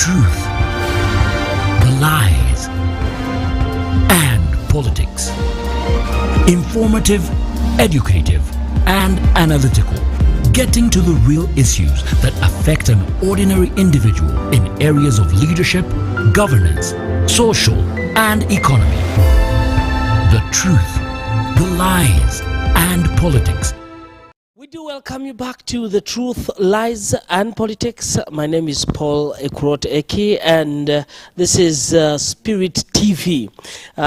truth, the lies, and politics. Informative, educative, and analytical. Getting to the real issues that affect an ordinary individual in areas of leadership, governance, social, and economy. The truth, the lies, and politics. We do welcome you back to The Truth, Lies and Politics. My name is Paul Ekurot Eki, and this is Spirit TV.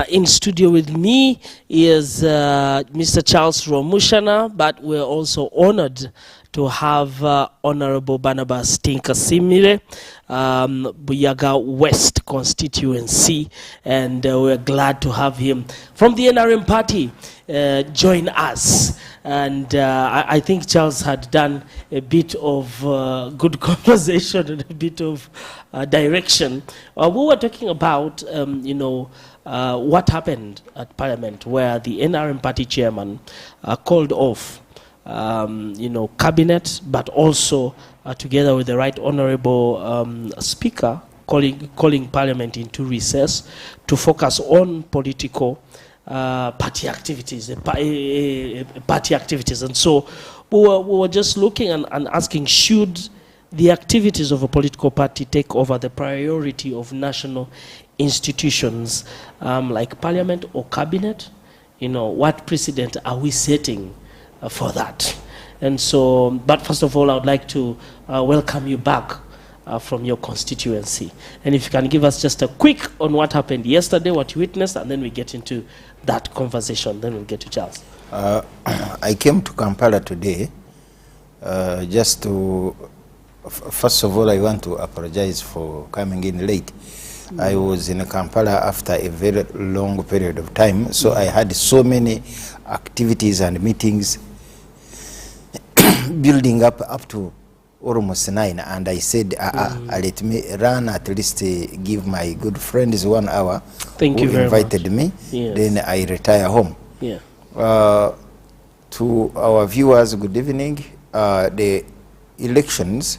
In studio with me is Mr. Charles Romushana, but we're also honored to have Honorable Barnabas Tinkasimire, Buyaga West constituency, and we're glad to have him from the NRM party join us. And I think Charles had done a bit of good conversation and a bit of direction. We were talking about, what happened at Parliament, where the NRM party chairman called off, cabinet, but also together with the Right Honourable Speaker, calling Parliament into recess to focus on political party activities, and so we were just looking and asking, should the activities of a political party take over the priority of national institutions like Parliament or Cabinet? What precedent are we setting for that? And so, but first of all, I would like to welcome you back from your constituency. And if you can give us just a quick on what happened yesterday, what you witnessed, and then we get into that conversation. Then we'll get to Charles. I came to Kampala today just to, first of all, I want to apologize for coming in late. I was in Kampala after a very long period of time, so I had so many activities and meetings building up to almost 9, and I said, let me run at least give my good friends 1 hour. Thank you very invited much. me. Yes. Then I retire home. Yeah. To our viewers, good evening. The elections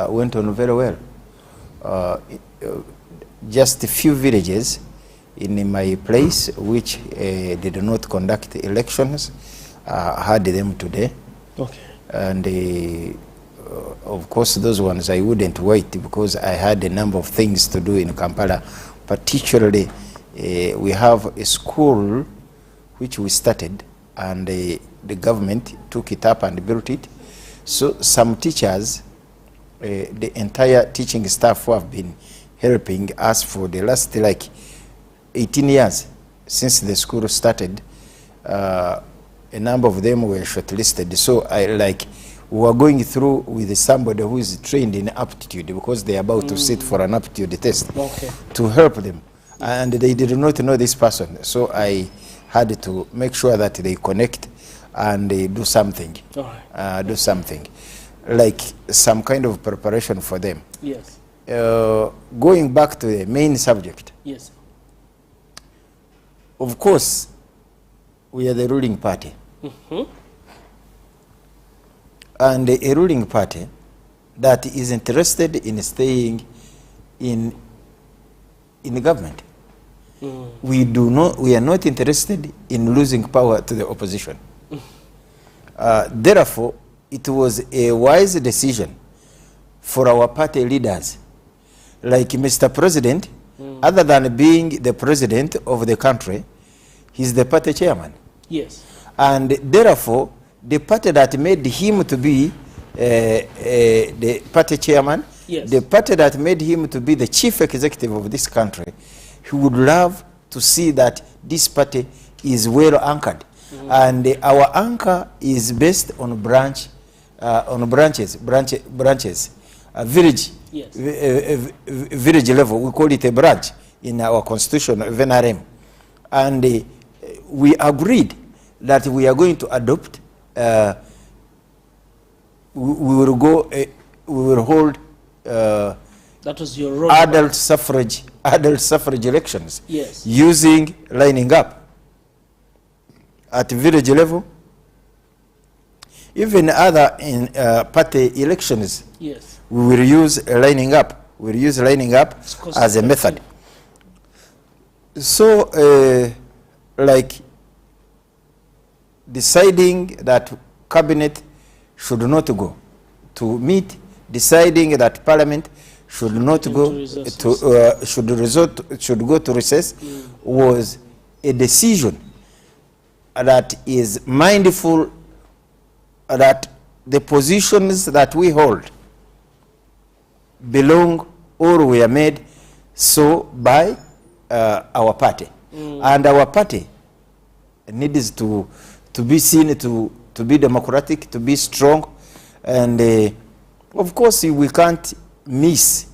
went on very well. Just a few villages in my place which did not conduct elections had them today. Okay. And of course, those ones I wouldn't wait because I had a number of things to do in Kampala. Particularly, we have a school which we started, and the government took it up and built it. So some teachers, the entire teaching staff who have been helping us for the last 18 years since the school started, a number of them were shortlisted. So we were going through with somebody who is trained in aptitude because they are about to sit for an aptitude test to help them. And they did not know this person. So I had to make sure that they connect and they do something. Do something. Like some kind of preparation for them. Yes. Going back to the main subject. Yes. Of course, we are the ruling party. And a ruling party that is interested in staying in government. We are not interested in losing power to the opposition. Therefore, it was a wise decision for our party leaders, like Mr. President, other than being the president of the country, he's the party chairman. Yes. And therefore, the party that made him to be the party chairman, the party that made him to be the chief executive of this country, he would love to see that this party is well anchored. And our anchor is based on branches, village, village level. We call it a branch in our constitution of NRM. And we agreed that we are going to adopt we will hold that was your adult suffrage elections, using lining up at village level, even other party elections. We will use lining up. we'll use lining up as a method. So, like deciding that cabinet should not go to meet, deciding that parliament should not go to should go to recess, was a decision that is mindful that the positions that we hold belong or were made so by our party, and our party needs to be seen to be democratic, to be strong, and of course we can't miss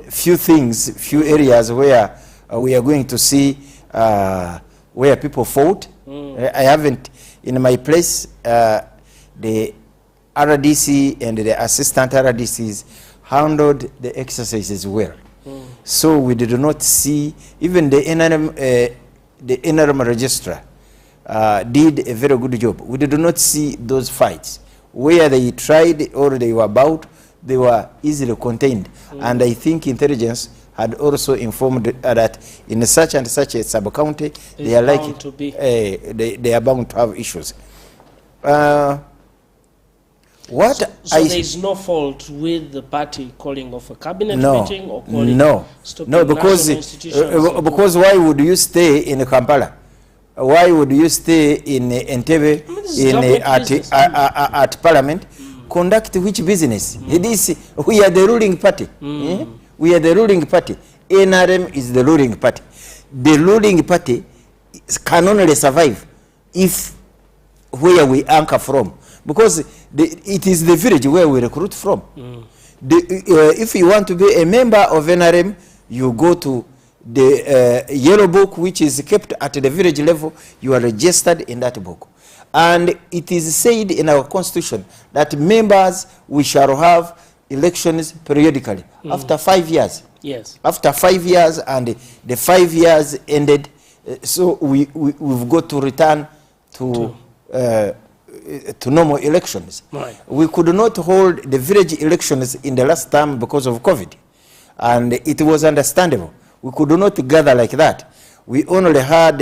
few things, few areas where we are going to see where people fought. I haven't, in my place, the RDC and the assistant RDCs handled the exercises well. So we did not see, even the NRM registrar did a very good job. We did not see those fights. Where they tried or they were about, they were easily contained. And I think intelligence had also informed that in such and such a sub-county, they are likely to be. They are bound to have issues. So there is no fault with the party calling off a cabinet meeting or calling because why would you stay in Kampala? Why would you stay in Entebbe at Parliament? Conduct which business? We are the ruling party. We are the ruling party. NRM is the ruling party. The ruling party can only survive if where we anchor from. Because it is the village where we recruit from. If you want to be a member of NRM, you go to the yellow book, which is kept at the village level. You are registered in that book. And it is said in our constitution that members, we shall have elections periodically after 5 years. Yes. After 5 years, and the 5 years ended, so we've got to return to normal elections. Right. We could not hold the village elections in the last term because of COVID, and it was understandable. We could not gather like that. We only had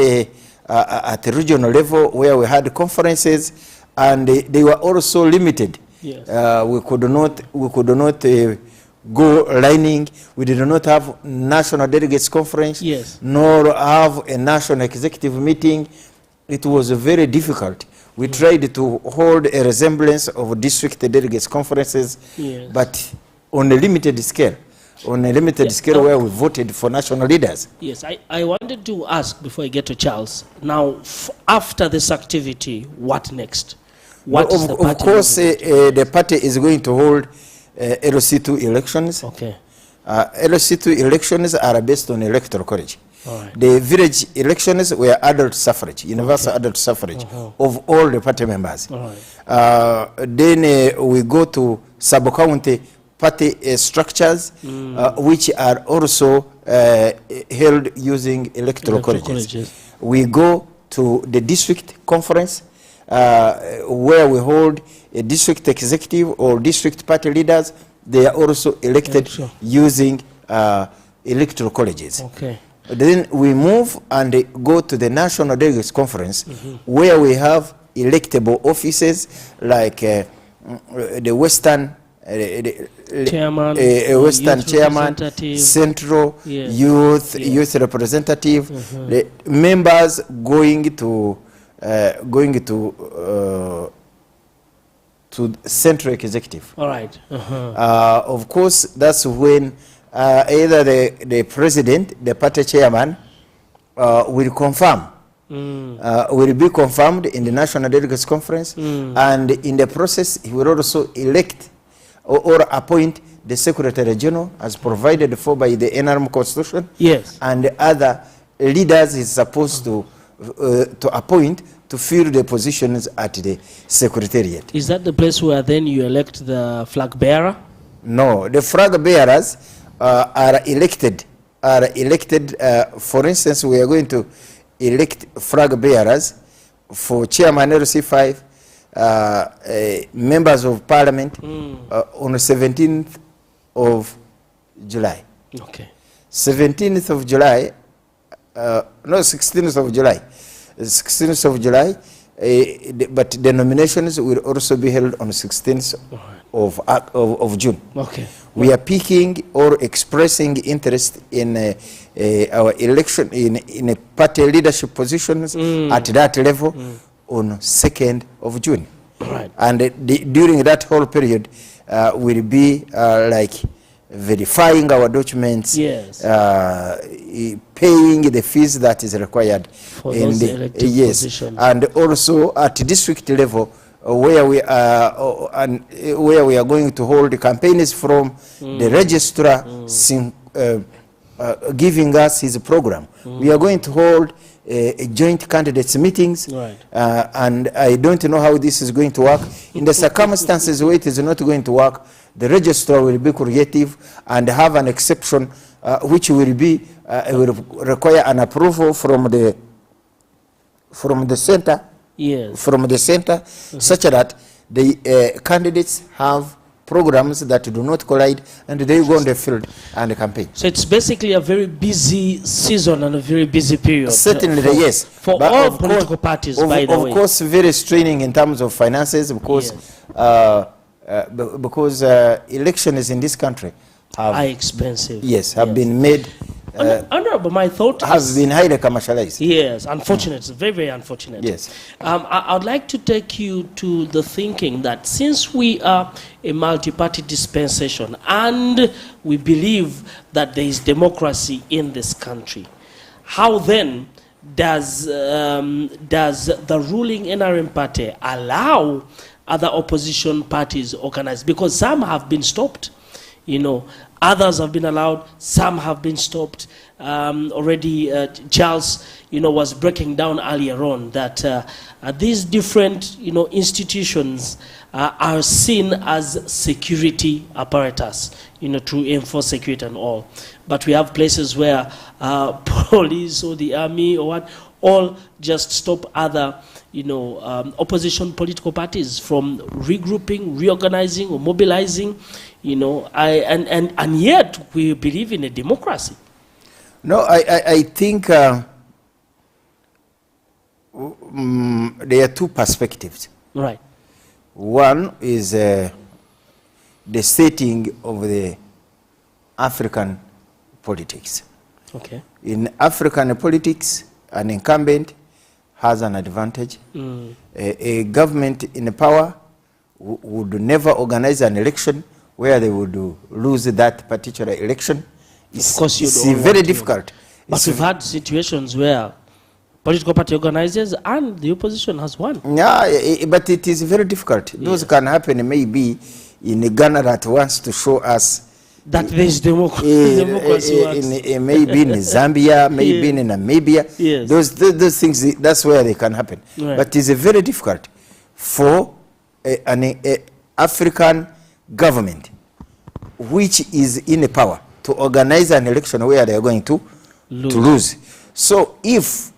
at the regional level where we had conferences, and they were also limited. Yes. We could not go lining. We did not have national delegates conference, yes, nor have a national executive meeting. It was very difficult. We tried to hold a resemblance of district delegates conferences, yes, but on a limited scale. On a limited scale where we voted for national leaders. Yes, I wanted to ask before I get to Charles. Now, after this activity, what next? What is the party? Of course, the party is going to hold LC2 elections. Okay. LC2 elections are based on electoral college. Right. The village elections were adult suffrage, universal adult suffrage of all the party members. Right. Then we go to sub-county party structures, which are also held using electoral colleges. We go to the district conference, where we hold a district executive or district party leaders. They are also elected using electoral colleges. Okay. Then we move and go to the National Delegates Conference, where we have electable offices like the Western chairman, Western chairman, Central, yes, youth representative, the members going to Central Executive. All right. Of course, that's when either the president, the party chairman, will confirm, will be confirmed in the National Delegates Conference, and in the process, he will also elect or appoint the Secretary General as provided for by the NRM Constitution. Yes. And other leaders is supposed to appoint to fill the positions at the Secretariat. Is that the place where then you elect the flag bearer? No, the flag bearers are elected. For instance, we are going to elect flag bearers for Chairman LC5, members of Parliament on the 17th of July. Okay. 17th of July, no, 16th of July. 16th of July, but the nominations will also be held on 16th of June. Okay. We are picking or expressing interest in our election in a party leadership positions at that level on 2nd of June. Right. And during that whole period, we'll be like verifying our documents, yes, paying the fees that is required for those elected positions. And also at district level, where we are going to hold campaigns from the registrar giving us his program. We are going to hold a joint candidates meetings, right. And I don't know how this is going to work. In the circumstances where it is not going to work, the registrar will be creative and have an exception which will be will require an approval from the center. Yes. From the center, such that the candidates have programs that do not collide, and they go on the field and campaign. So it's basically a very busy season and a very busy period. Certainly, yes. For but all political parties, by the way. Of course, very straining in terms of finances, because elections in this country are expensive. Yes, have been made. Honorable, my thought has been highly commercialized. Yes, unfortunate, very, very unfortunate. Yes. I'd like to take you to the thinking that since we are a multi-party dispensation and we believe that there is democracy in this country, how then does the ruling NRM party allow other opposition parties organize? Because some have been stopped, you know. Others have been allowed, some have been stopped. Already Charles, was breaking down earlier on that these different, institutions are seen as security apparatus, to enforce security and all. But we have places where police or the army or what, all just stop other, opposition political parties from regrouping, reorganizing, or mobilizing. And yet we believe in a democracy. No, I think there are two perspectives. Right. One is the setting of the African politics. Okay. In African politics, an incumbent has an advantage. A government in power would never organize an election where they would lose that particular election. Of course, it's very difficult. But we've had situations where political party organizes and the opposition has won. Yeah, but it is very difficult. Those can happen maybe in Ghana that wants to show us that there is democracy maybe in Zambia, maybe in Namibia. Yes. Those things, that's where they can happen. Right. But it's very difficult for an African government which is in power to organize an election where they are going to lose. So if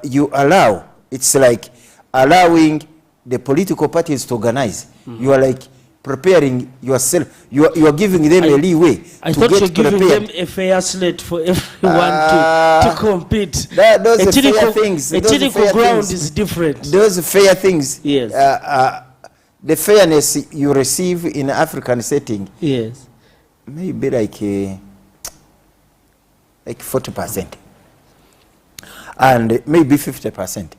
you allow, it's like allowing the political parties to organize. You are like preparing yourself. You are giving them a leeway. I thought you're giving them a fair slate for everyone to compete. Those are fair things. A technical ground is different. Those fair things. Yes. The fairness you receive in African setting. Yes. Maybe like 40%. And maybe 50%.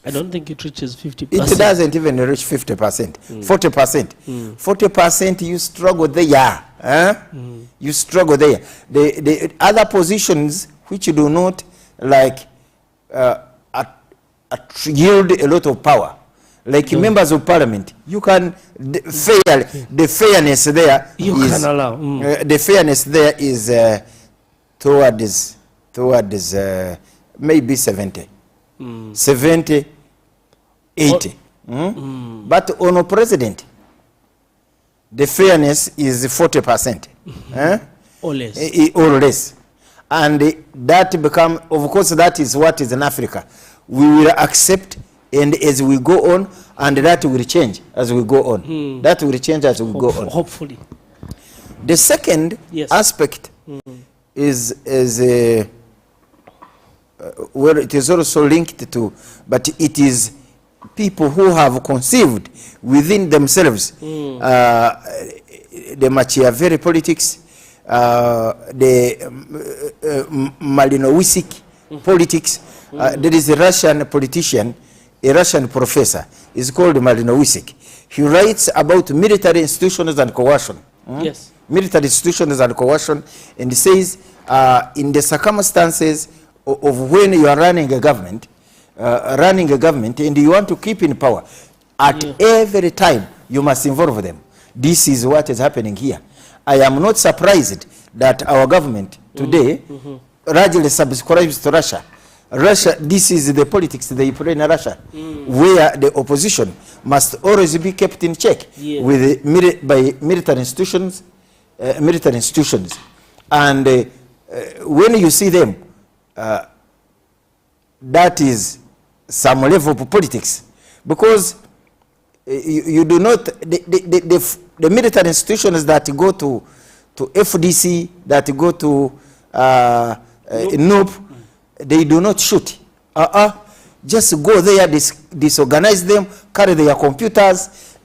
I don't think it reaches 50%. It doesn't even reach 50%. 40%. 40% you struggle there. You struggle there. The other positions which do not like yield a lot of power, like members of parliament, you can the fairness there can allow. The fairness there is towards maybe 70, 70, 80. But on a president, the fairness is 40%, or less. Or less. And that become, of course, that is what is in Africa. We will accept, and as we go on, and that will change as we go on. That will change as we go on. Hopefully. The second aspect is where it is also linked to, but it is people who have conceived within themselves the Machiavelli politics, the Malinowisik politics. There is a Russian politician, a Russian professor, is called Malinowisik. He writes about military institutions and coercion. Yes. Military institutions and coercion, and he says in the circumstances of when you are running a government, and you want to keep in power, at every time you must involve them. This is what is happening here. I am not surprised that our government today largely subscribes to Russia. This is the politics they play in Russia, where the opposition must always be kept in check by military institutions. And when you see them, that is some level of politics, because you do not, the military institutions that go to FDC, that go to NOP, they do not shoot. Just go there, disorganize them, carry their computers,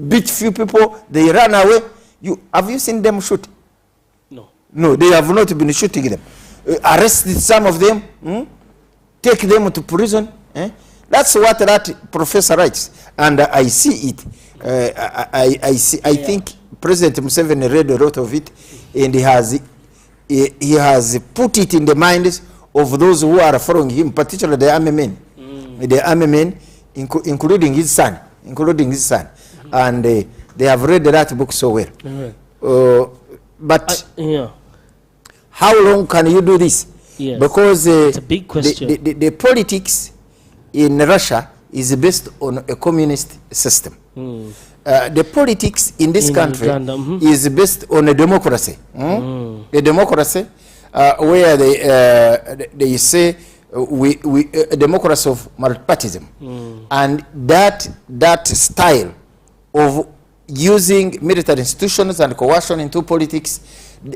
beat few people, they run away. Have you seen them shoot? No, they have not been shooting them. Arrest some of them, take them to prison. That's what that professor writes, and I see it. I think President Museveni read a lot of it, and he has put it in the minds of those who are following him, particularly the army men, including his son, and they have read that book so well. But how long can you do this? Yes. Because it's a big question. The politics in Russia is based on a communist system. The politics in this country is based on a democracy. A democracy where they say a democracy of multipartyism. And that style of using military institutions and coercion into politics,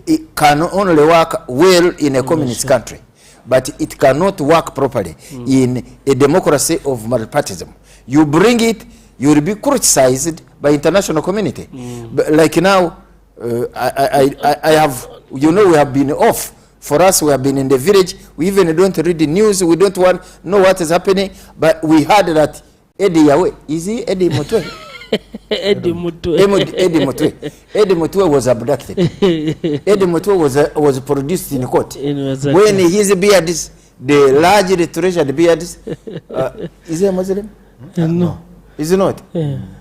it can only work well in a communist country, but it cannot work properly in a democracy of multipartyism. You bring it, you will be criticized by international community. But like now, I have, we have been off. For us, we have been in the village. We even don't read the news. We don't want to know what is happening. But we heard that Eddie Yahweh, is he Eddie Mutwe? Eddie Mutwe was abducted. Eddie Mutwe was produced in court. When his beards, the largely treasured beards, is he a Muslim? No. Is it not?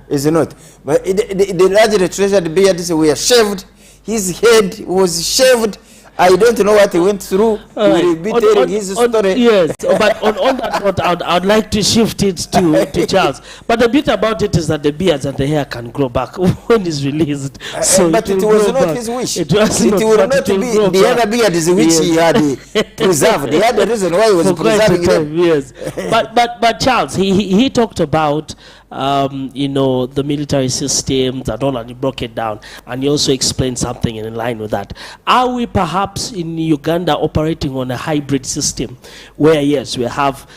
Is it not? But the largely treasured beards were shaved. His head was shaved. I don't know what he went through. He will be telling his story. Yes, but on that note, I'd like to shift it to Charles. But the bit about it is that the beards and the hair can grow back when it's released. So but it was not his wish. It will not be the other beards which he had preserved. He had a reason why he was preserving them. Yes, but Charles, he talked about the military systems and all, and he broke it down, and he also explained something in line with that. Are we perhaps in Uganda operating on a hybrid system where, yes, we have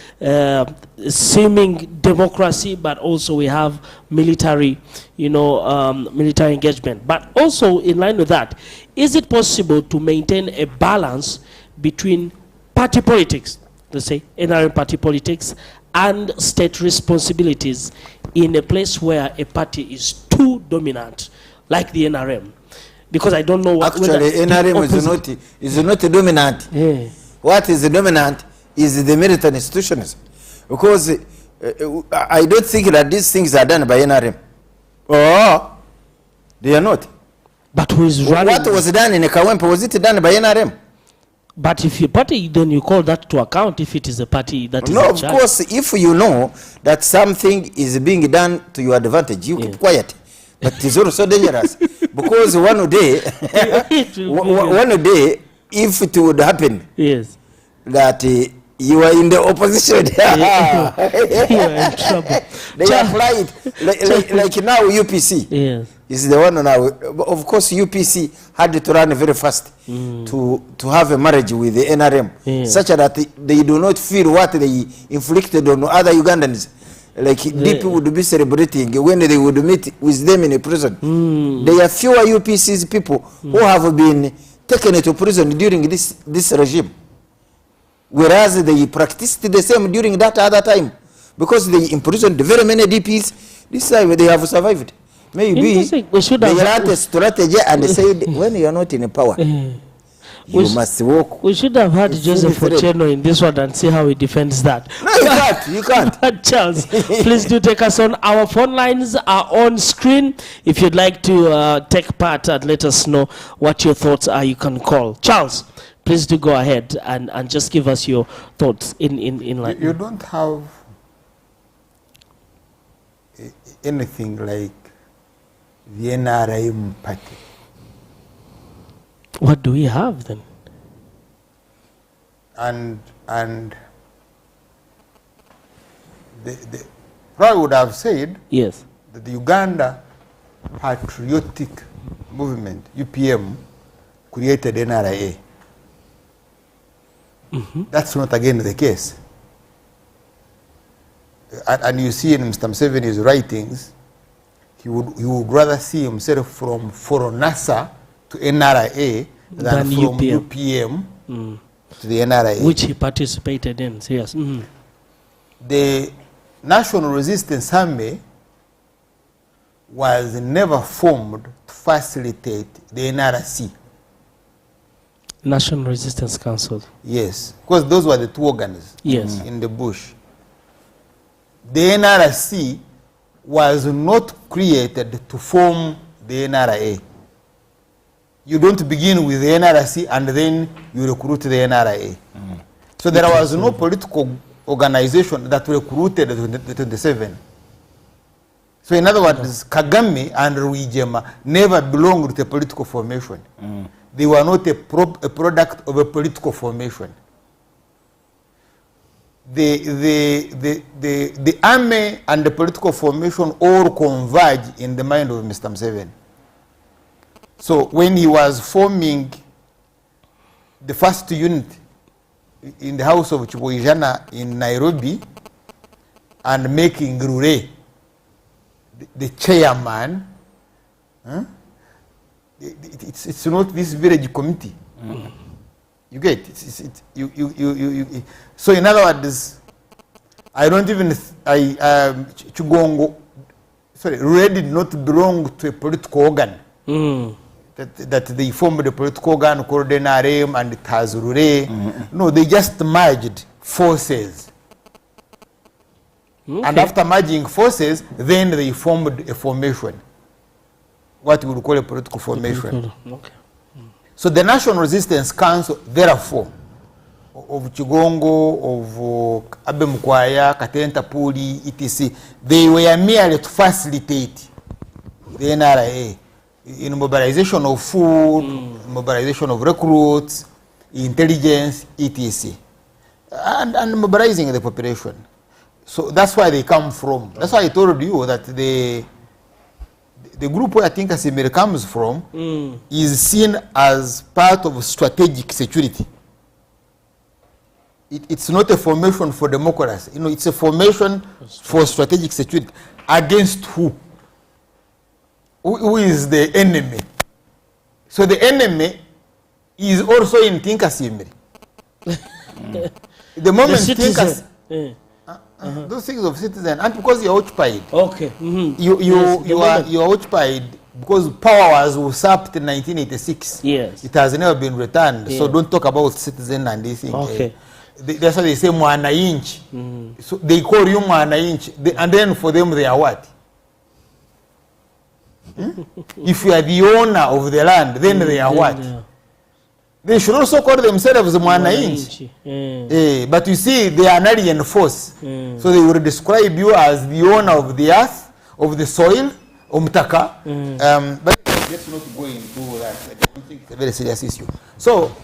seeming democracy, but also we have military, military engagement? But also in line with that, is it possible to maintain a balance between party politics, let's say NRM party politics, and state responsibilities in a place where a party is too dominant, like the NRM? Because I don't know what... Actually, NRM is not dominant. What is dominant is the military institutions. Because I don't think that these things are done by NRM. Oh, they are not. But who is running? What was done in Kawempe, was it done by NRM? But if your party, then you call that to account if it is a party that is no, of course, if you know that something is being done to your advantage, you keep quiet. But it is also dangerous. Because one day, if it would happen, that you are in the opposition, you are in trouble. They apply it like now UPC. is the one now. Of course, UPC had to run very fast to have a marriage with the NRM, such that they do not feel what they inflicted on other Ugandans. Like DP would be celebrating when they would meet with them in a prison. There are fewer UPC's people who have been taken to prison during this regime, whereas they practiced the same during that other time, because they imprisoned very many DPs. This time they have survived. Maybe they had a strategy and said, when you are not in power, you must walk. We should have had Joseph Ochieno in this one and see how he defends that. No, you can't. Charles, please do take us on. Our phone lines are on screen. If you'd like to take part and let us know what your thoughts are, you can call. Charles, please do go ahead and just give us your thoughts in like. You don't have anything like the NRM party. What do we have then? And the probably would have said yes that the Uganda Patriotic Movement, UPM, created NRA. That's not again the case. And you see in Mr. Museveni's writings, he would rather see himself from NASA to NRA than from UPM to the NRA. Which he participated in, yes. The National Resistance Army was never formed to facilitate the NRC. National Resistance Council. Yes, because those were the two organs in the bush. The NRC was not created to form the NRA. You don't begin with the NRC and then you recruit the NRA. So there was no political organization that recruited the 27. So in other words, Kagame and Rwigema never belonged to a political formation. They were not a product of a political formation. The army and the political formation all converge in the mind of Mr. Museveni. So when he was forming the first unit in the house of Chiboyijana in Nairobi and making Rure the chairman, it's not this village committee. You get it? So in other words, I don't even Chigongo, sorry, Rure did not belong to a political organ. That they formed a political organ called NRM and it has Rure. No, they just merged forces. And after merging forces, then they formed a formation, what we would call a political formation. So the National Resistance Council, therefore, of Chigongo, of Abe Mukwaya, Katenta Puli, etc., they were merely to facilitate the NRA in mobilization of food, mobilization of recruits, intelligence, etc., and mobilizing the population. So that's why they come from. That's why I told you that the group where I think Asimere comes from is seen as part of strategic security. It's not a formation for democracy. It's a formation for strategic security. Against who? Who is the enemy? So the enemy is also in Tinkasimiri. The moment Tinkas, those things of citizen, and because you're occupied, you are occupied because power was usurped in 1986. Yes, it has never been returned. So don't talk about citizen and this thing. That's why they say mwana inch. So they call you mwana inch, and then for them they are what? If you are the owner of the land, then they are what? They should also call themselves Mwananchi. But you see, they are an alien force. So they will describe you as the owner of the earth, of the soil, Umtaka. But let's not go into that. I don't think it's a very serious issue. So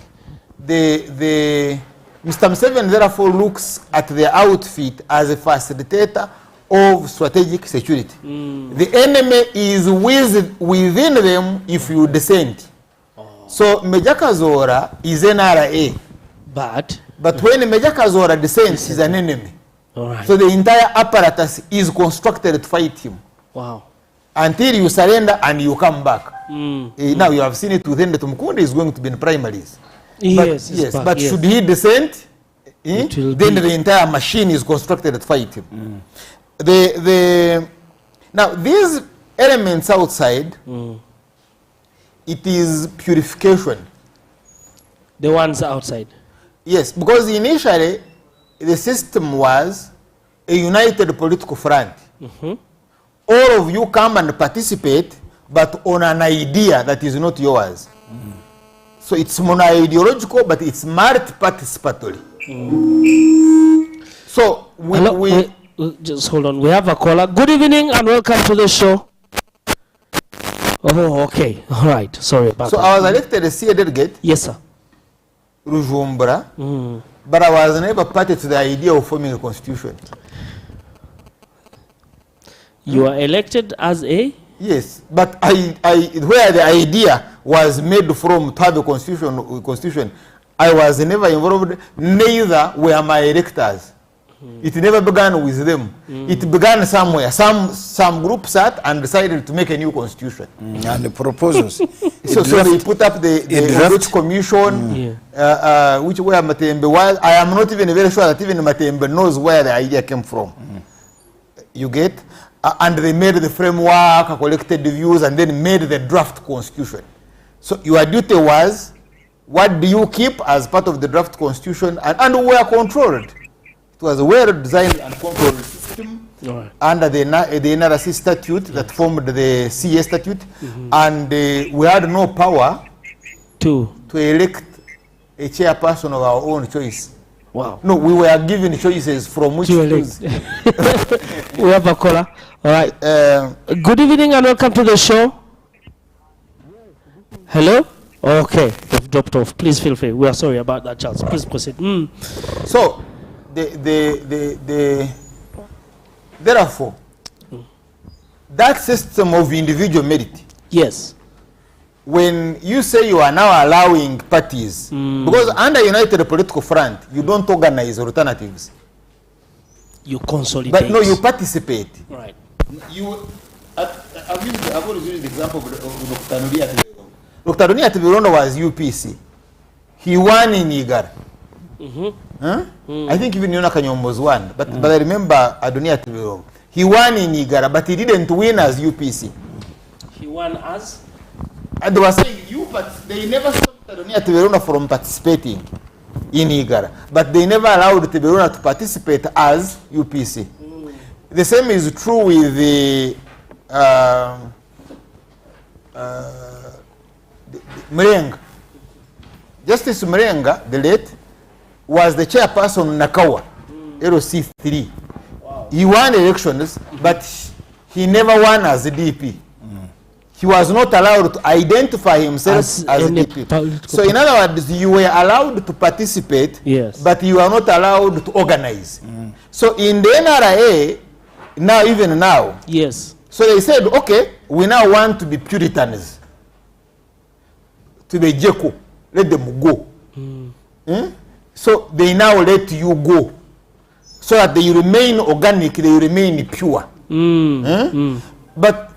the Mr. Museveni therefore looks at the outfit as a facilitator of strategic security. The enemy is within them if you dissent. So Major Kazora is NRA. But when Major Kazora dissents, he's an enemy. So the entire apparatus is constructed to fight him. Wow. Until you surrender and you come back. Now you have seen it within the Tumukunde is going to be in primaries. Yes, but should he dissent, then the entire machine is constructed to fight him. Now these elements outside, it is purification. The ones outside? Yes, because initially the system was a united political front. All of you come and participate, but on an idea that is not yours. So it's mono-ideological, but it's multi-participatory. So just hold on. We have a caller. Good evening and welcome to the show. Oh, okay. All right. Sorry about that. So I was elected a CA delegate. Yes, sir. Rujumbura. But I was never party to the idea of forming a constitution. You were elected as a? Yes, but where the idea was made from to have a constitution, I was never involved, neither were my electors. It never began with them. It began somewhere. Some group sat and decided to make a new constitution. And the proposals. So they put up the draft commission, which where Matembe was. I am not even very sure that even Matembe knows where the idea came from. You get? And they made the framework, collected the views, and then made the draft constitution. So your duty was, what do you keep as part of the draft constitution? And we were controlled. It was a well-designed and controlled system under the NRC statute that formed the CA statute, and we had no power to elect a chairperson of our own choice. Wow. No, we were given choices from which to choose. We have a caller. All right. Good evening and welcome to the show. Hello? Okay, they've dropped off. Please feel free. We are sorry about that, Charles. Please proceed. So, therefore, that system of individual merit. Yes. When you say you are now allowing parties, because under United Political Front, you don't organize alternatives. You consolidate. But no, you participate. Right. I've always used the example of Dr. Nuria Tibirondo. Dr. Nuria Tibirondo was UPC. He won in Igara. I think even Yona Kanyombo's won. But I remember Adonia Tibirondo. He won in Igara, but he didn't win as UPC. He won as? And they were saying, they never stopped Adonia Tibirondo from participating in Igara. But they never allowed Tibirondo to participate as UPC. The same is true with the Mrenga. Justice Mrenga, the late, was the chairperson Nakawa, LC3. Wow. He won elections, but he never won as a DP. He was not allowed to identify himself as a DP. So in other words, you were allowed to participate, yes, but you are not allowed to organize. So in the NRA, even now, yes. So they said, okay, we now want to be Puritans, to be Jeko, let them go. So they now let you go, so that they remain organic, they remain pure. But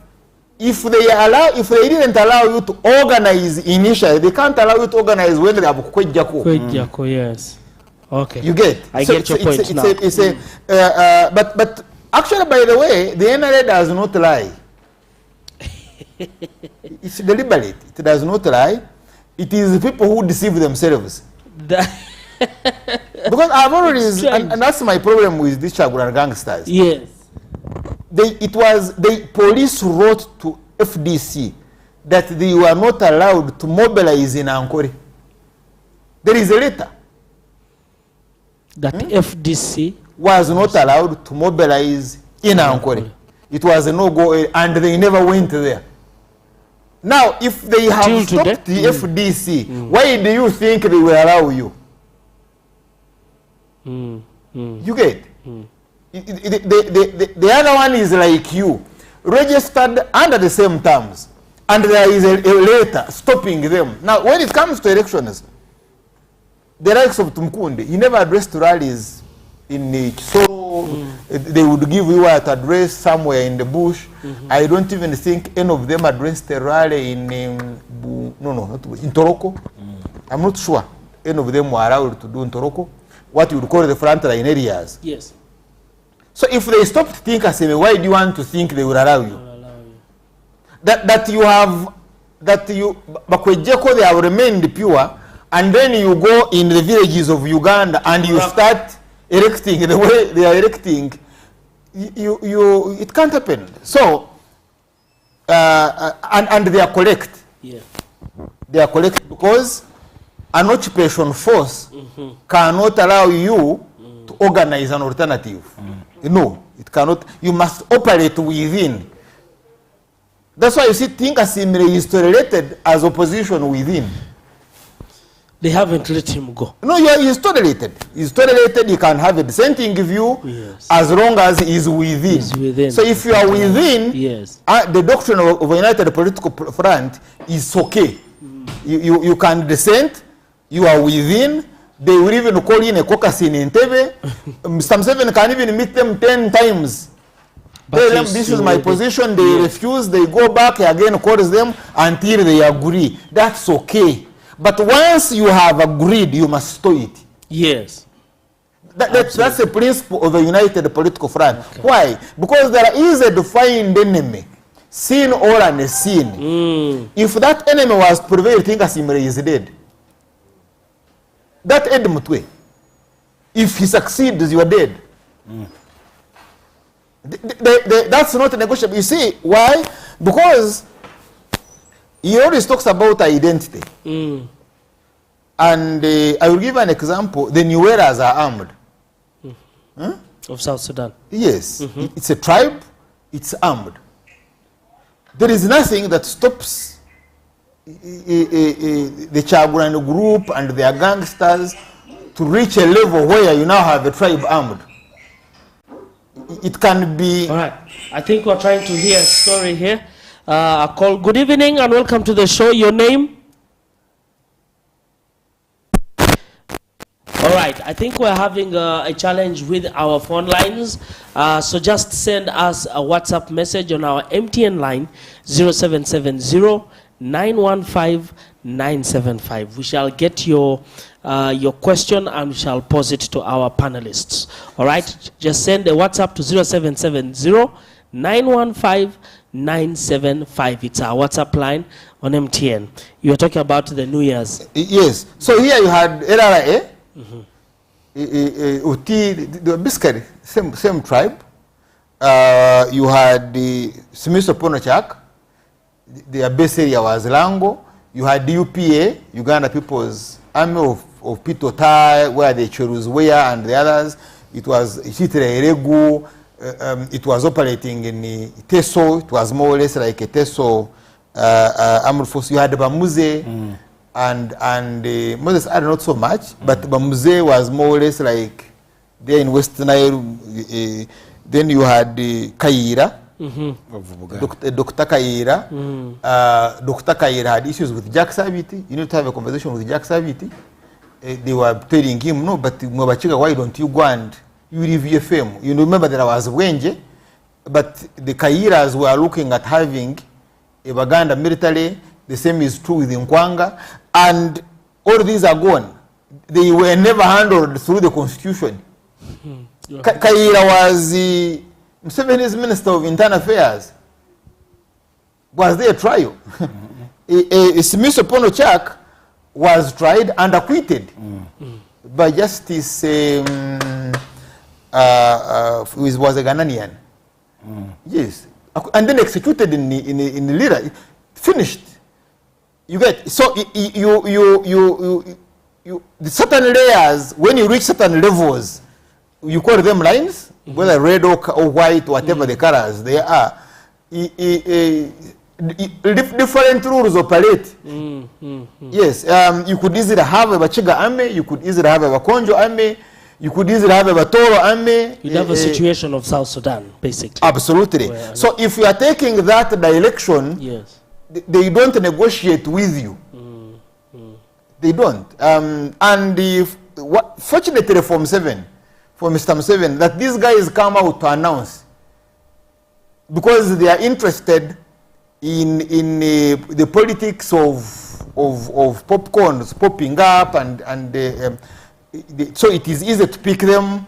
if they didn't allow you to organize initially, they can't allow you to organize when they have Kwejako. Yes. Okay. You get? I get your point now. But actually, by the way, the NRA does not lie. It's deliberate. It does not lie. It is the people who deceive themselves. Because I've always, and that's my problem with these Chaguran gangsters. Yes. The police wrote to FDC that they were not allowed to mobilize in Ankole. There is a letter. That FDC was not allowed to mobilize in Ankole. It was a no-go, and they never went there. Now, if they have stopped the FDC, why do you think they will allow you? You get? The other one is like you, registered under the same terms, and there is a letter stopping them. Now, when it comes to elections, the likes of Tumukunde, he never addressed rallies in Kisoro. They would give you an address somewhere in the bush. I don't even think any of them addressed a rally in Toroko. I'm not sure any of them were allowed to do in Toroko, what you would call the frontline areas. Yes. So if they stopped thinking, why do you want to think they would allow you? That you Bakwejeko, they have remained pure, and then you go in the villages of Uganda and you start erecting the way they are erecting, it can't happen. So, and they are correct. Yeah. They are correct because an occupation force cannot allow you to organize an alternative. No, it cannot. You must operate within. That's why you see Tinkasimire is tolerated as opposition within. They haven't let him go. No, he's tolerated. He's tolerated. He can have a dissenting view, yes, as long as he's within. He's within. So if you are within, yes, the doctrine of a united political front is okay. You can dissent. You are within. They will even call in a caucus in Entebbe. Some 7 can even meet them 10 times. Tell them this is my position. They refuse. They go back again, calls them until they agree. That's okay. But once you have agreed, you must stop it. Yes. That's the principle of a united political front. Okay. Why? Because there is a defined enemy, seen or unseen. If that enemy was prevailed, Tinkasimire is dead. That Ed Mutwe, if he succeeds, you are dead. That's not negotiable. You see why? Because he always talks about identity. And I will give an example. The Nueras are armed. Of South Sudan. Yes. It's a tribe. It's armed. There is nothing that stops the Chaguran group and their gangsters to reach a level where you now have a tribe armed. It can be... All right. I think we're trying to hear a story here. I call. Good evening and welcome to the show. Your name? All right. I think we're having a challenge with our phone lines. So just send us a WhatsApp message on our MTN line 0770-915-975. We shall get your question and we shall pose it to our panelists. All right. Just send a WhatsApp to 0770-915-975. It's our WhatsApp line on MTN. You were talking about the New Year's. Yes. So here you had LRA, Uti, basically same tribe. You had the Simiso Ponachak, their base area was Lango. You had the UPA, Uganda People's Army of Pito Tai, where the Cherus were and the others. It was Hitre Eregu. It was operating in Teso. It was more or less like a Teso armed force. You had Bamuze and Moses are not so much, but Bamuze was more or less like there in West Nile. Then you had Kaira. Dr. Kaira. Dr. Kaira had issues with Jack Saviti. You need to have a conversation with Jack Saviti. They were telling him, no, but Mwabachika, why don't you go and you leave UFM? You remember there was Wenje, but the Kairas were looking at having a Baganda military. The same is true with Nkwanga. And all these are gone. They were never handled through the constitution. Kaira was Museveni's Minister of Internal Affairs. Was there a trial? Simiso Ponochak was tried and acquitted by Justice who was a Ghanaian. Yes. And then executed in Lira. Finished. You get, so you the certain layers, when you reach certain levels, you call them lines, whether red or white, whatever the colors they are. Different rules operate. Yes, you could easily have a Bachiga army, you could easily have a Wakonjo army, You could easily have a Batoro army. You'd have a situation of South Sudan, basically. Absolutely. So if you are taking that direction, yes, they don't negotiate with you. They don't. And if, fortunately for Mr. Museveni, that these guys come out to announce, because they are interested in the politics of popcorns popping up, so it is easy to pick them.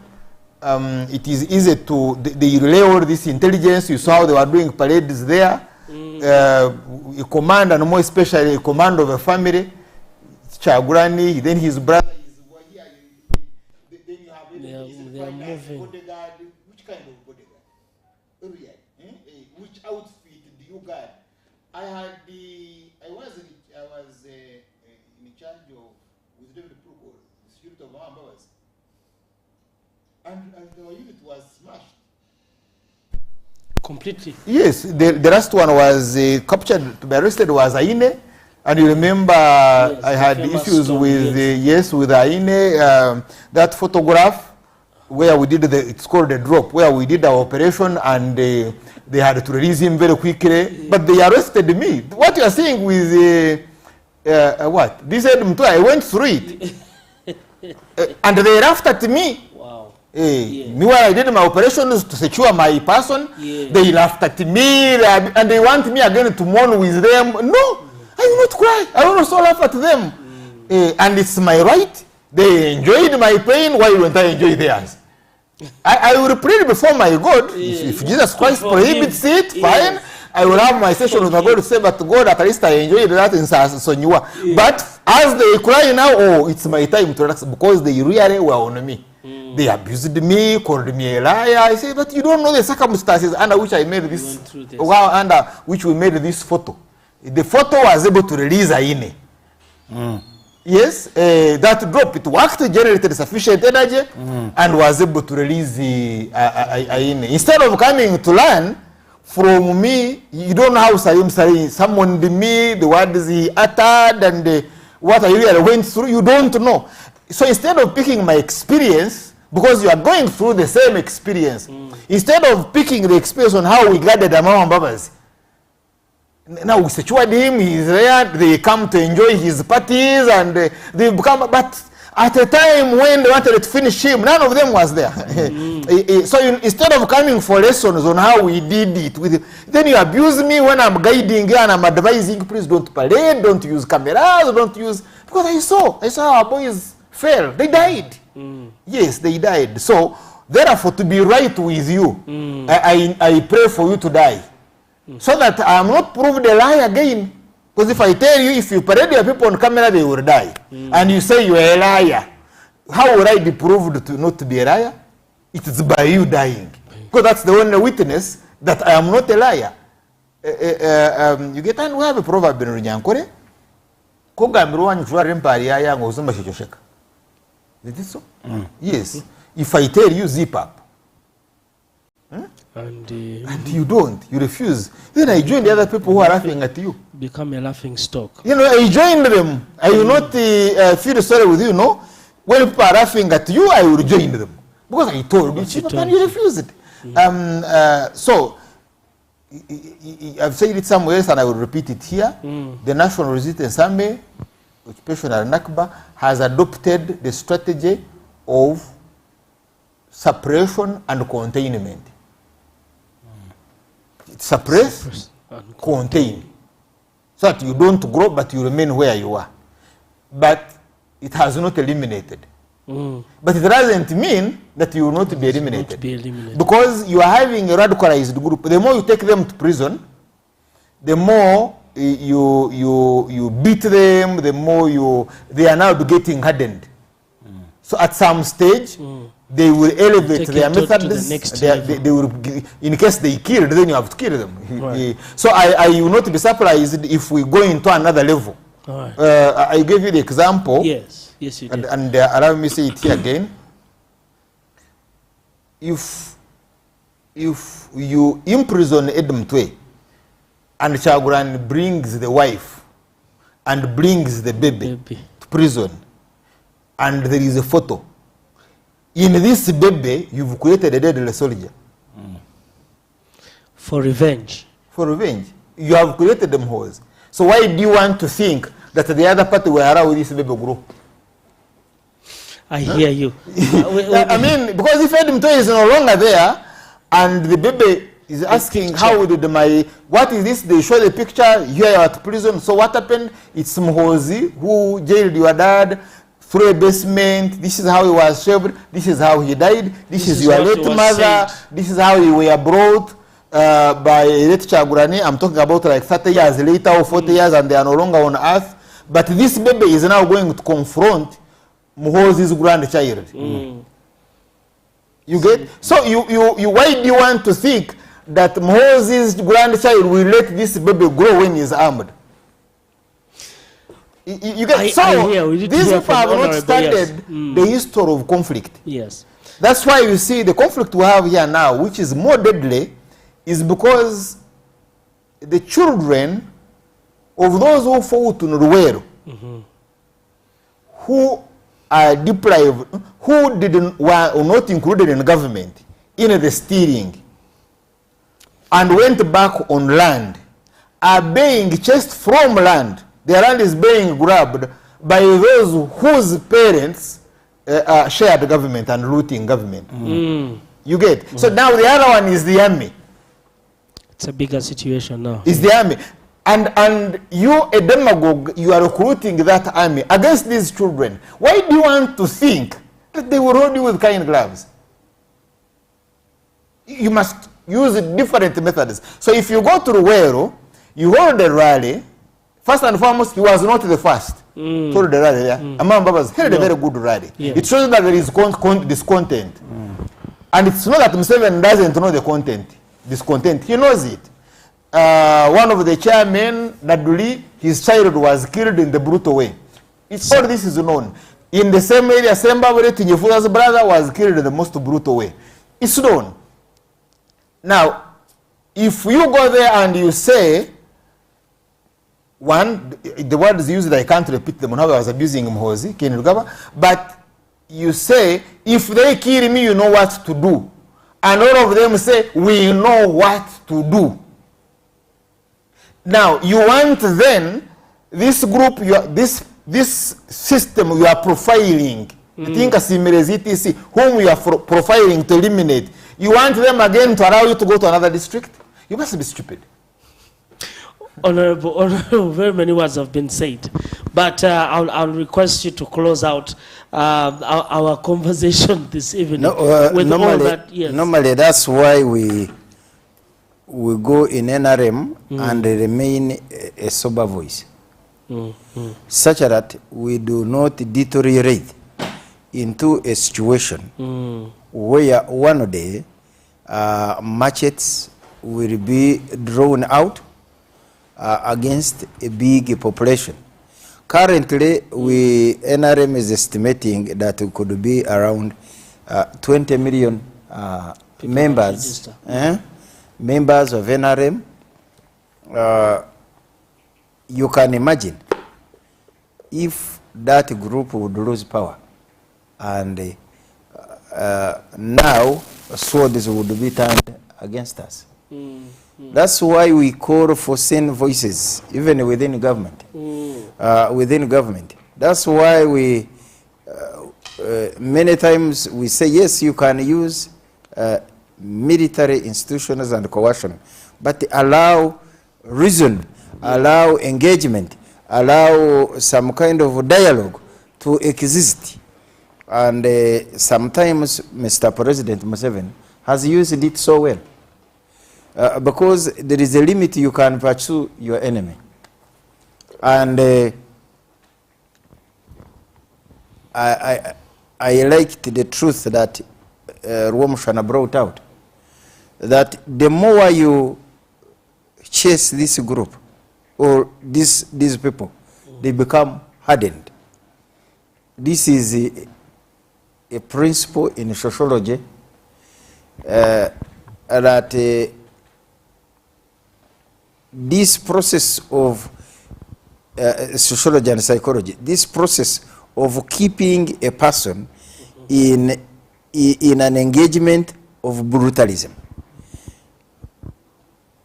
It is easy to, they relay all this intelligence. You saw how they were doing parades there. A command, and more especially a command of a family, Chagurani, then his brother is here. Then you have they are moving. Bodyguard. Which kind of bodyguard? Which outfit do you guard? I was in charge of, with David Pruko, the security of Mambas, and the unit was smashed. Completely. Yes, the last one was captured to be arrested was Aine, and you remember yes, I had issues with with Aine, that photograph where we did it's called a drop, where we did our operation, and they had to release him very quickly, but they arrested me. What you are saying with what? They said I went through it, and they laughed at me. Me when I did my operations to secure my person, they laughed at me, and they want me again to mourn with them. No, I will not cry. I will also laugh at them. And it's my right. They enjoyed my pain. Why won't I enjoy theirs? I will pray before my God. If Jesus Christ prohibits it, fine. I will have my session with my God to say, but God, at least I enjoyed that in Sonyua. But as they cry now, oh, it's my time to relax, because they really were on me. They abused me, called me a liar. I say, but you don't know the circumstances under which I made this, under which we made this photo. The photo was able to release Aine. Yes, that drop, it worked, generated sufficient energy, and was able to release Aine. Instead of coming to learn from me, you don't know how Salim summoned me, the words he uttered, and what I really went through, you don't know. So instead of picking my experience, because you are going through the same experience, instead of picking the experience on how we gathered among Babas, now we secured him, he's there, they come to enjoy his parties, and they become, but at a time when they wanted to finish him, none of them was there. So instead of coming for lessons on how we did it, then you abuse me when I'm guiding and I'm advising, please don't parade, don't use cameras, don't use, because I saw our boys fail, they died. Yes, they died. So therefore, to be right with you, I pray for you to die, so that I am not proved a lie again. Because if I tell you, if you parade your people on camera, they will die, and you say you are a liar, how will I be proved to not to be a liar? It is by you dying, because that's the only witness that I am not a liar. You get, and we have a proverb in Runyankore, Kogamruan Fluarimpari Yang or Zuma Shikosheka. Is it so? Yes. If I tell you zip up, and you don't, you refuse, then I join the other people who are laughing at you. Become a laughing stock. You know, I join them. I will not feel sorry with you, no? When people are laughing at you, I will join them. Because I told you, but you refuse it. So, I've said it somewhere else and I will repeat it here. The National Resistance Army, Occupational Nakba, has adopted the strategy of suppression and containment. Suppress, contain, so that you don't grow but you remain where you are. But it has not eliminated. But it doesn't mean that you will not be eliminated. Because you are having a radicalized group. The more you take them to prison, the more you beat them, the more they are now getting hardened. So at some stage, they will elevate their methods. They will, in case they killed, then you have to kill them. Right. So I will not be surprised if we go into another level. Right. I gave you the example. Yes, you did. And allow me to say it here again. If you imprison Edom Twe, and Chaguran brings the wife and brings the baby to prison, and there is a photo, In this baby, you've created a deadly soldier. For revenge. For revenge. You have created them hoes. So why do you want to think that the other party will allow this baby grow? I hear you. I mean, because if Edmund is no longer there, and the baby is asking, how did what is this? They show the picture, here you are at prison. So what happened? It's Mhozi who jailed your dad through a basement. This is how he was shaved. This is how he died. This is your late mother. This is how you were brought by late Chagurani. I'm talking about like 30 years later or 40 years, and they are no longer on earth. But this baby is now going to confront Mhozi's grandchild. You get? So you why do you want to think that Mhozi's grandchild will let this baby grow when he's armed? You get? These people have not studied the history of conflict. Yes. That's why you see the conflict we have here now, which is more deadly, is because the children of those who fought in Ruwero, who are deprived, who were not included in government, in the steering, and went back on land, are being chased from land. Their land is being grabbed by those whose parents shared government and looting government. You get? So now the other one is the army. It's a bigger situation now. It's the army. And you, a demagogue, you are recruiting that army against these children. Why do you want to think that they will hold you with kind gloves? You must use different methods. So if you go to Ruwero, you hold a rally. First and foremost, he was not the first to hold the rally. Among Babas held a very good rally. It shows that there is discontent. And it's not that Museveni doesn't know the content, discontent. He knows it. One of the chairmen, Naduli, his child was killed in the brutal way. All this is known. In the same area, Sembabure, Tinyefuza's brother was killed in the most brutal way. It's known. Now, if you go there and you say, one, the words used, I can't repeat them on how I was abusing Mhozi, but you say, if they kill me, you know what to do. And all of them say, we know what to do. Now, you want then, this group, this system you are profiling, I think Asimireziti, whom you are profiling to eliminate, you want them again to allow you to go to another district? You must be stupid. Honorable, very many words have been said, but I'll request you to close out our conversation this evening. With normally, all that, yes. Normally, that's why we go in NRM and remain a sober voice, such that we do not deteriorate into a situation where one day machetes will be drawn out against a big population. Currently, NRM is estimating that it could be around 20 million members. Members of NRM. You can imagine if that group would lose power, and now swords would be turned against us. That's why we call for sane voices, even within government. That's why we many times we say, yes, you can use military institutions and coercion, but allow reason, allow engagement, allow some kind of dialogue to exist. And sometimes Mr. President Museveni has used it so well. Because there is a limit you can pursue your enemy. And I liked the truth that Rwamshana brought out, that the more you chase this group or these people, they become hardened. This is a principle in sociology that this process of sociology and psychology, this process of keeping a person in in an engagement of brutalism.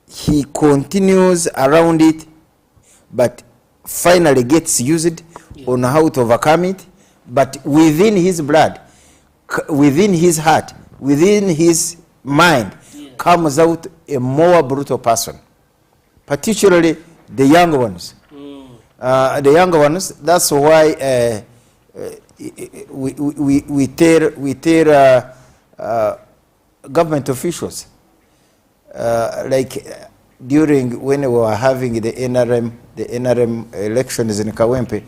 He continues around it, but finally gets used on how to overcome it. But within his blood, within his heart, within his mind, comes out a more brutal person, particularly the young ones. The young ones, that's why we tell government officials, like during when we were having the NRM elections in Kawempe,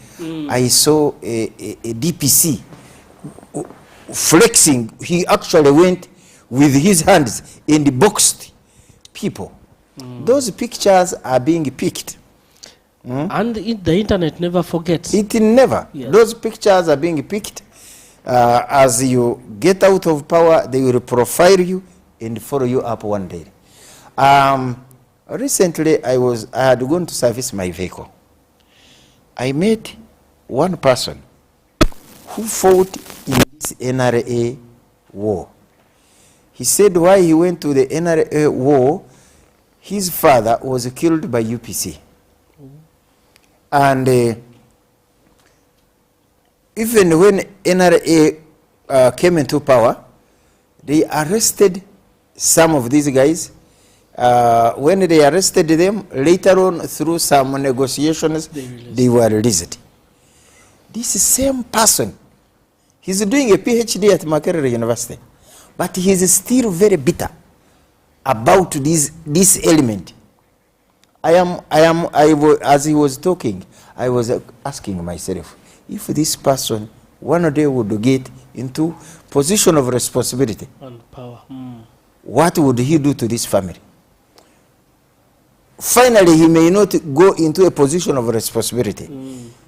I saw a DPC flexing. He actually went with his hands and boxed people. Those pictures are being picked. And the internet never forgets. It never. Yes. Those pictures are being picked. As you get out of power, they will profile you and follow you up one day. Recently, I had gone to service my vehicle. I met one person who fought in this NRA war. He said why he went to the NRA war, his father was killed by UPC. And even when NRA came into power, they arrested some of these guys. When they arrested them, later on, through some negotiations, they were released. This same person, he's doing a PhD at Makerere University, but he's still very bitter about this element. As he was talking, I was asking myself, if this person one day would get into position of responsibility and power, what would he do to this family? Finally, he may not go into a position of responsibility.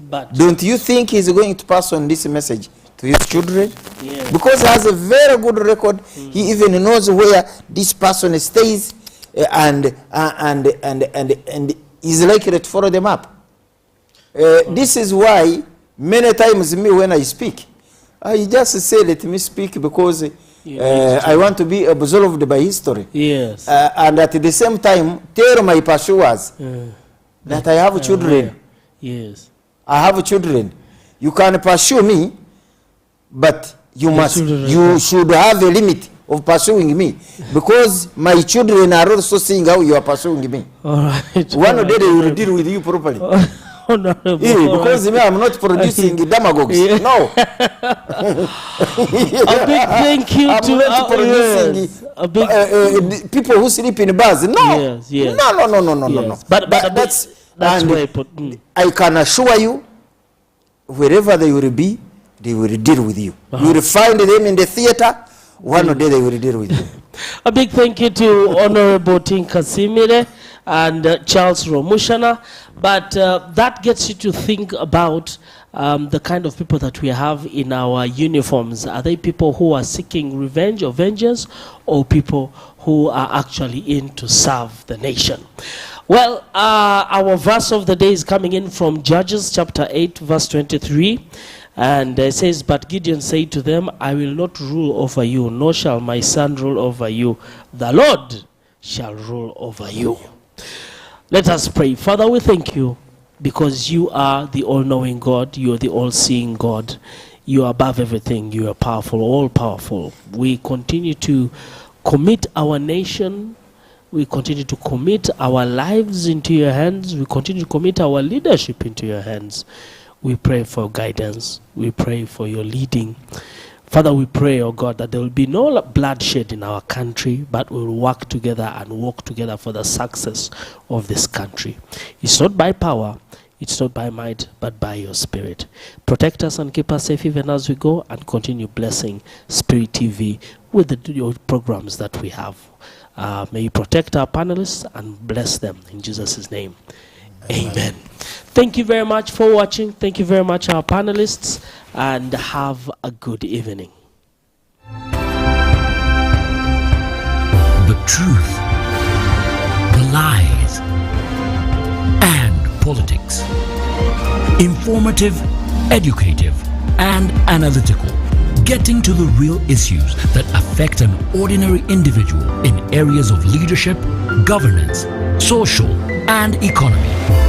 But don't you think he's going to pass on this message to his children? Yeah. Because he has a very good record. He even knows where this person stays, and is likely to follow them up. This is why many times me, when I speak, I just say, let me speak because I want to be absolved by history. Yes. And at the same time, tell my pursuers that I have children. Yes. I have children. You can pursue me, but you should have a limit of pursuing me, because my children are also seeing how you are pursuing me. All right. One day they will deal with you properly. Because me, I'm not producing demagogues. No. A big thank you I'm not producing people who sleep in bars. No. Yes, yes. No. But that's why I put. I can assure you, wherever they will be, they will deal with you. You will find them in the theater. One day they will deal with you. A big thank you to Honorable Tinka Simire and Charles Romushana. But that gets you to think about the kind of people that we have in our uniforms. Are they people who are seeking revenge or vengeance, or people who are actually in to serve the nation? Well, our verse of the day is coming in from Judges chapter 8, verse 23. And it says, but Gideon said to them, I will not rule over you, nor shall my son rule over you. The Lord shall rule over you. Let us pray. Father, we thank you because you are the all-knowing God. You are the all-seeing God. You are above everything. You are powerful, all-powerful. We continue to commit our nation. We continue to commit our lives into your hands. We continue to commit our leadership into your hands. We pray for guidance. We pray for your leading. Father, we pray, oh God, that there will be no bloodshed in our country, but we will work together and walk together for the success of this country. It's not by power, it's not by might, but by your Spirit. Protect us and keep us safe even as we go, and continue blessing Spirit TV with your programs that we have. May you protect our panelists and bless them in Jesus' name. Amen. Thank you very much for watching. Thank you very much, our panelists, and have a good evening. The truth, the lies, and politics. Informative, educative, and analytical. getting to the real issues that affect an ordinary individual in areas of leadership, governance, social, and economy.